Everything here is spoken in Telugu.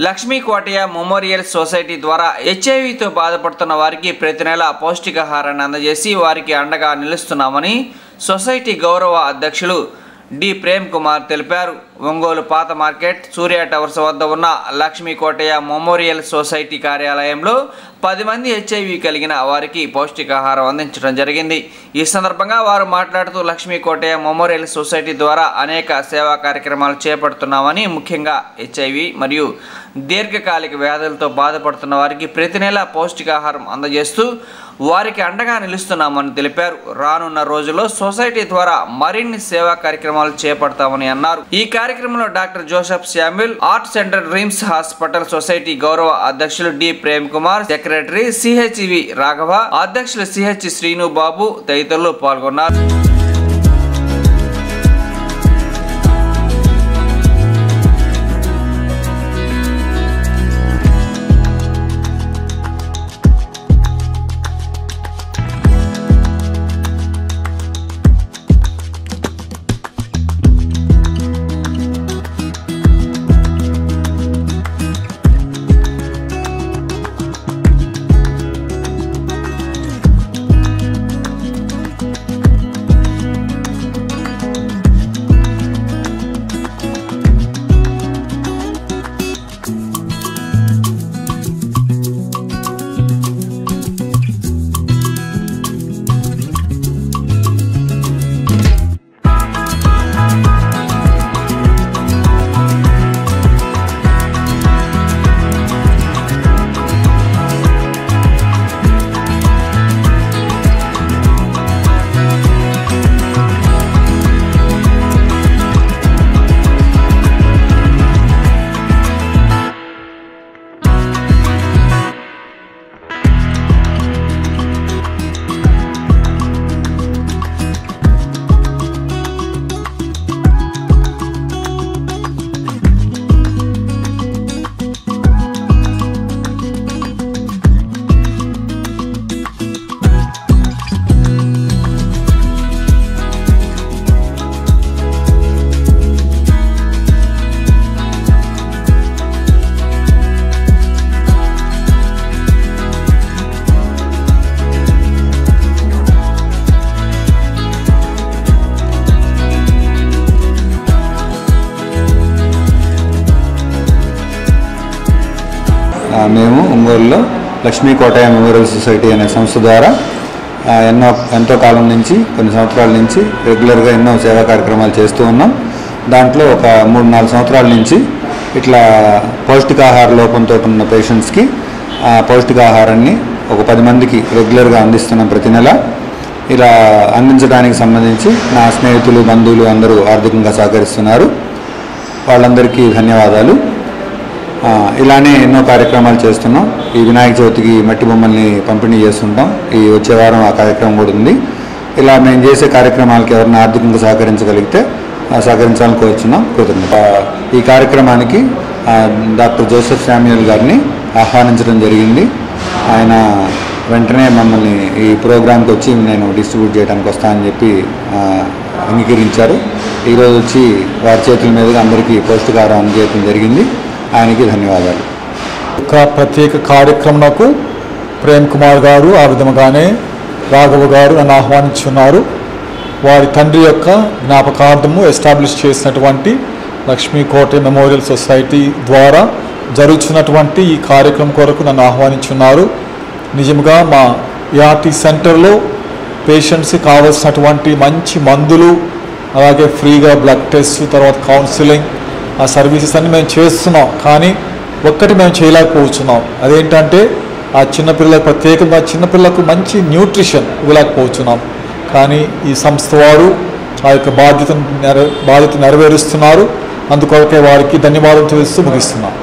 లక్ష్మీ కోటయ్య మెమోరియల్ సొసైటీ ద్వారా హెచ్ఐవితో బాధపడుతున్న వారికి ప్రతి నెల పౌష్టికాహారాన్ని అందజేసి వారికి అండగా నిలుస్తున్నామని సొసైటీ గౌరవ అధ్యక్షులు డి ప్రేమ్ కుమార్ తెలిపారు. ఒంగోలు పాత మార్కెట్ సూర్య టవర్స్ వద్ద ఉన్న లక్ష్మీ కోటయ్య మెమోరియల్ సొసైటీ కార్యాలయంలో 10 మంది హెచ్ఐవి కలిగిన వారికి పౌష్టికాహారం అందించడం జరిగింది. ఈ సందర్భంగా వారు మాట్లాడుతూ లక్ష్మీ కోటయ్య మెమోరియల్ సొసైటీ ద్వారా అనేక సేవా కార్యక్రమాలు చేపడుతున్నామని, ముఖ్యంగా హెచ్ఐవి మరియు దీర్ఘకాలిక వ్యాధులతో బాధపడుతున్న వారికి ప్రతి నెల పౌష్టికాహారం అందజేస్తూ వారికి అండగా నిలుస్తున్నామని తెలిపారు. రానున్న రోజుల్లో సొసైటీ ద్వారా మరిన్ని సేవా కార్యక్రమాలు చేపడతామని అన్నారు. ఈ కార్యక్రమంలో doctor Joseph Samuel, art centre dreams hospital society గౌరవ అధ్యక్షులు D Prem Kumar, secretary CHV Raghava, అధ్యక్షులు సిహెచ్ శ్రీను బాబు తదితరులు పాల్గొన్నారు. మేము ఒంగోలులో లక్ష్మీ కోటయ్య మెమోరియల్ సొసైటీ అనే సంస్థ ద్వారా ఎంతో కాలం నుంచి, కొన్ని సంవత్సరాల నుంచి రెగ్యులర్గా ఎన్నో సేవా కార్యక్రమాలు చేస్తూ ఉన్నాం. దాంట్లో ఒక 3-4 సంవత్సరాల నుంచి ఇట్లా పౌష్టికాహార లోపంతో ఉన్న పేషెంట్స్కి పౌష్టికాహారాన్ని ఒక 10 మందికి రెగ్యులర్గా అందిస్తున్నాం ప్రతి నెల. ఇలా అందించడానికి సంబంధించి నా స్నేహితులు, బంధువులు అందరూ ఆర్థికంగా సహకరిస్తున్నారు. వాళ్ళందరికీ ధన్యవాదాలు. ఇలానే ఎన్నో కార్యక్రమాలు చేస్తున్నాం. ఈ వినాయక చవితికి మట్టి బొమ్మల్ని పంపిణీ చేస్తుంటాం. ఈ వచ్చే వారం ఆ కార్యక్రమం కూడా ఉంది. ఇలా మేము చేసే కార్యక్రమాలకి ఎవరైనా ఆర్థికంగా సహకరించగలిగితే సహకరించాలని కోరుచున్నాం. కృతజ్ఞత. ఈ కార్యక్రమానికి డాక్టర్ జోసెఫ్ శామ్యూల్ గారిని ఆహ్వానించడం జరిగింది. ఆయన వెంటనే మమ్మల్ని ఈ ప్రోగ్రాంకి వచ్చి నేను డిస్ట్రిబ్యూట్ చేయడానికి వస్తానని చెప్పి అంగీకరించారు. ఈరోజు వచ్చి వారి చేతుల మీదుగా అందరికీ పౌష్టికాహారం అందజేయడం జరిగింది. ఆయనకి ధన్యవాదాలు. ఒక ప్రత్యేక కార్యక్రమంకు ప్రేమ్ కుమార్ గారు, ఆ విధముగానే రాఘవ గారు నన్ను ఆహ్వానించున్నారు. వారి తండ్రి యొక్క జ్ఞాపకార్థము ఎస్టాబ్లిష్ చేసినటువంటి లక్ష్మీ కోటయ్య మెమోరియల్ సొసైటీ ద్వారా జరుగుతున్నటువంటి ఈ కార్యక్రమం కొరకు నన్ను ఆహ్వానించున్నారు. నిజంగా మా ఏఆర్టీ సెంటర్లో పేషెంట్స్కి కావాల్సినటువంటి మంచి మందులు, అలాగే ఫ్రీగా బ్లడ్ టెస్ట్, తర్వాత కౌన్సిలింగ్, ఆ సర్వీసెస్ అన్నీ మేము చేస్తున్నాం. కానీ ఒక్కటి మేము చేయలేకపోతున్నాం. అదేంటంటే ఆ చిన్నపిల్లలకు, ప్రత్యేకంగా చిన్నపిల్లలకు మంచి న్యూట్రిషన్ ఇవ్వలేకపోతున్నాం. కానీ ఈ సంస్థ వారు ఆ యొక్క బాధ్యత నెరవేరుస్తున్నారు. అందుకొరకే వారికి ధన్యవాదాలు తెలుస్తూ ముగిస్తున్నాం.